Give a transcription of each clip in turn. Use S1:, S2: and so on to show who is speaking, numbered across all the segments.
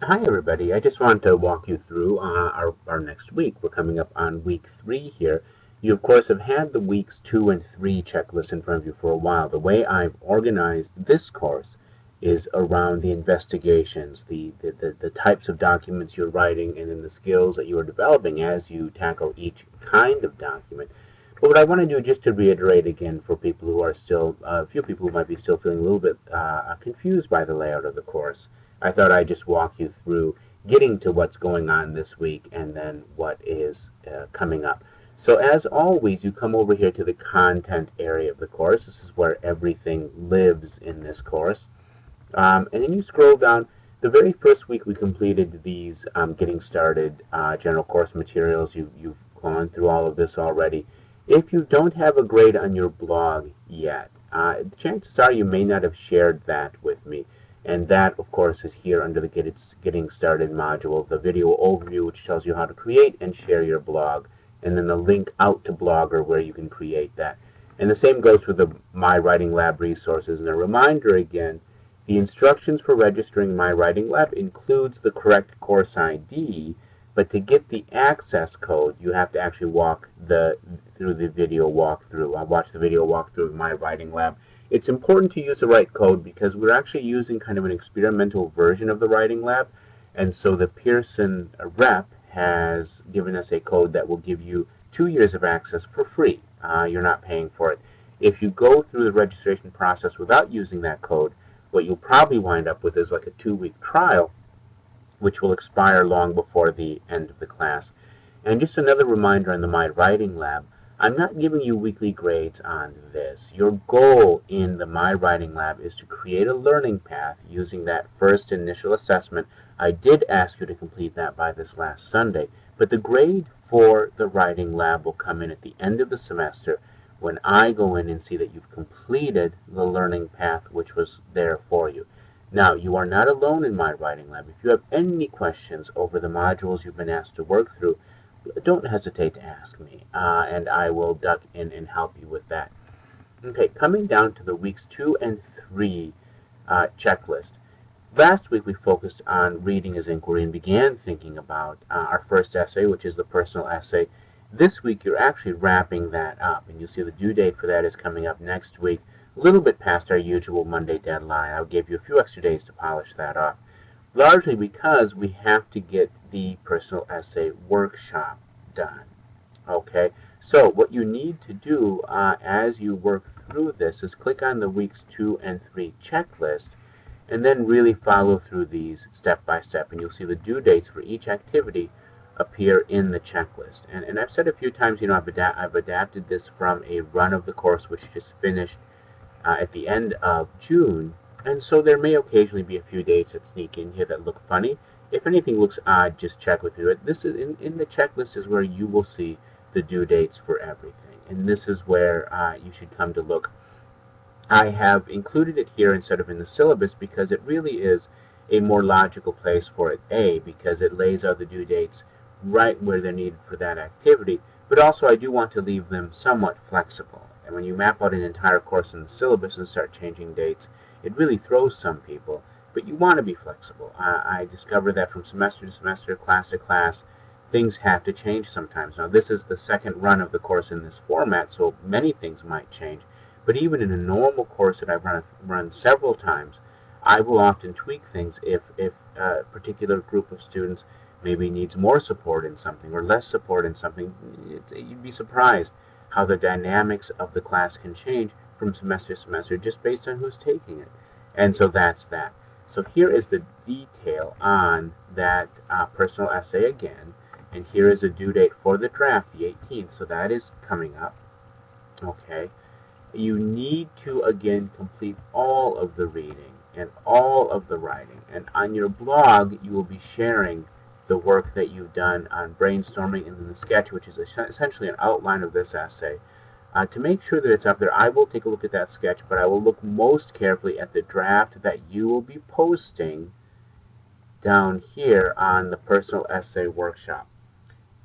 S1: Hi everybody, I just wanted to walk you through our next week. We're coming up on week 3 here. You of course have had the weeks 2 and 3 checklist in front of you for a while. The way I've organized this course is around the investigations, the types of documents you're writing, and then the skills that you are developing as you tackle each kind of document. But what I want to do, just to reiterate again for people who are still, a few people who might be still feeling a little bit confused by the layout of the course, I thought I'd just walk you through getting to what's going on this week and then what is coming up. So as always, you come over here to the content area of the course. This is where everything lives in this course. And then you scroll down. The very first week we completed these getting started general course materials. You've gone through all of this already. If you don't have a grade on your blog yet, the chances are you may not have shared that with me. And that, of course, is here under the Getting Started module, the video overview, which tells you how to create and share your blog, and then the link out to Blogger where you can create that. And the same goes for the My Writing Lab resources. And a reminder again, the instructions for registering My Writing Lab includes the correct course ID, but to get the access code, you have to actually through the video walkthrough. I'll watch the video walkthrough of My Writing Lab. It's important to use the right code because we're actually using kind of an experimental version of the Writing Lab, and so the Pearson rep has given us a code that will give you 2 years of access for free. You're not paying for it. If you go through the registration process without using that code, what you'll probably wind up with is like a 2-week trial, which will expire long before the end of the class. And just another reminder on the My Writing Lab, I'm not giving you weekly grades on this. Your goal in the My Writing Lab is to create a learning path using that first initial assessment. I did ask you to complete that by this last Sunday, but the grade for the Writing Lab will come in at the end of the semester when I go in and see that you've completed the learning path which was there for you. Now, you are not alone in My Writing Lab. If you have any questions over the modules you've been asked to work through, don't hesitate to ask me, and I will duck in and help you with that. Okay, coming down to the weeks 2 and 3 checklist. Last week we focused on reading as inquiry and began thinking about our first essay, which is the personal essay. This week you're actually wrapping that up, and you'll see the due date for that is coming up next week, a little bit past our usual Monday deadline. I'll give you a few extra days to polish that off, largely because we have to get the personal essay workshop done. Okay, so what you need to do as you work through this is click on the weeks 2 and 3 checklist and then really follow through these step by step, and you'll see the due dates for each activity appear in the checklist. And I've said a few times, I've adapted this from a run of the course which just finished at the end of June, and so there may occasionally be a few dates that sneak in here that look funny. If anything looks odd, just check with you. This is in the checklist is where you will see the due dates for everything, and this is where you should come to look. I have included it here instead of in the syllabus because it really is a more logical place for it. A, because it lays out the due dates right where they're needed for that activity, but also I do want to leave them somewhat flexible. And when you map out an entire course in the syllabus and start changing dates, it really throws some people, but you want to be flexible. I discovered that from semester to semester, class to class, things have to change sometimes. Now, this is the second run of the course in this format, so many things might change. But even in a normal course that I've run several times, I will often tweak things if a particular group of students maybe needs more support in something or less support in something. You'd be surprised how the dynamics of the class can change from semester to semester just based on who's taking it. And so that's that. So here is the detail on that personal essay again. And here is a due date for the draft, the 18th. So that is coming up. Okay. You need to again complete all of the reading and all of the writing. And on your blog, you will be sharing the work that you've done on brainstorming and then the sketch, which is essentially an outline of this essay. To make sure that it's up there, I will take a look at that sketch, but I will look most carefully at the draft that you will be posting down here on the personal essay workshop.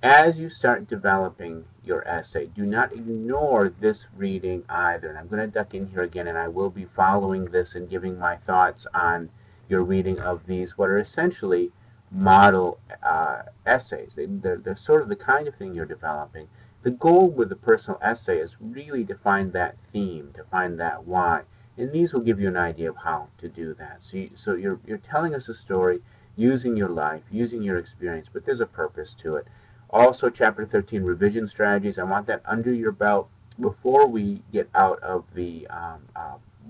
S1: As you start developing your essay, do not ignore this reading either. And I'm going to duck in here again, and I will be following this and giving my thoughts on your reading of these, what are essentially model essays. They're sort of the kind of thing you're developing. The goal with the personal essay is really to find that theme, to find that why. And these will give you an idea of how to do that. So you're telling us a story using your life, using your experience, but there's a purpose to it. Also, Chapter 13, revision strategies. I want that under your belt before we get out of the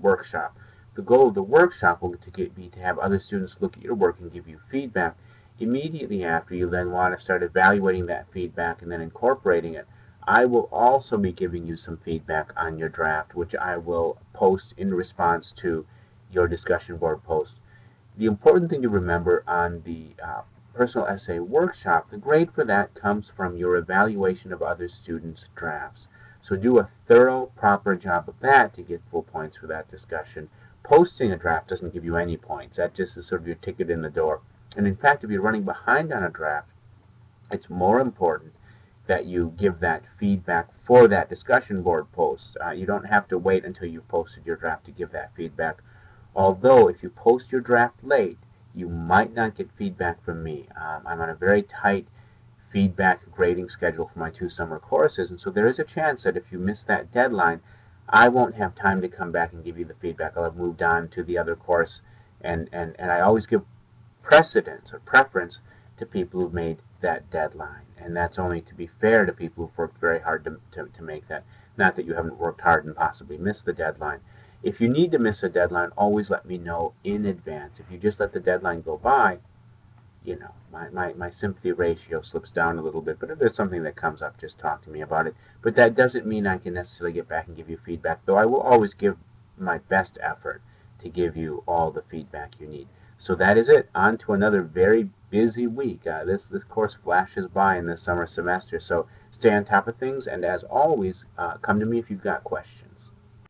S1: workshop. The goal of the workshop will be to have other students look at your work and give you feedback. Immediately after, you then want to start evaluating that feedback and then incorporating it. I will also be giving you some feedback on your draft, which I will post in response to your discussion board post. The important thing to remember on the personal essay workshop, the grade for that comes from your evaluation of other students' drafts. So do a thorough, proper job of that to get full points for that discussion. Posting a draft doesn't give you any points. That just is sort of your ticket in the door. And in fact, if you're running behind on a draft, it's more important that you give that feedback for that discussion board post. You don't have to wait until you've posted your draft to give that feedback. Although, if you post your draft late, you might not get feedback from me. I'm on a very tight feedback grading schedule for my 2 summer courses, and so there is a chance that if you miss that deadline, I won't have time to come back and give you the feedback. I'll have moved on to the other course, and I always give precedence or preference to people who've made that deadline. And that's only to be fair to people who've worked very hard to make that. Not that you haven't worked hard and possibly missed the deadline. If you need to miss a deadline, always let me know in advance. If you just let the deadline go by, you know, my sympathy ratio slips down a little bit. But if there's something that comes up, just talk to me about it. But that doesn't mean I can necessarily get back and give you feedback, though I will always give my best effort to give you all the feedback you need. So that is it. On to another very busy week. This course flashes by in this summer semester. So stay on top of things, and as always, come to me if you've got questions.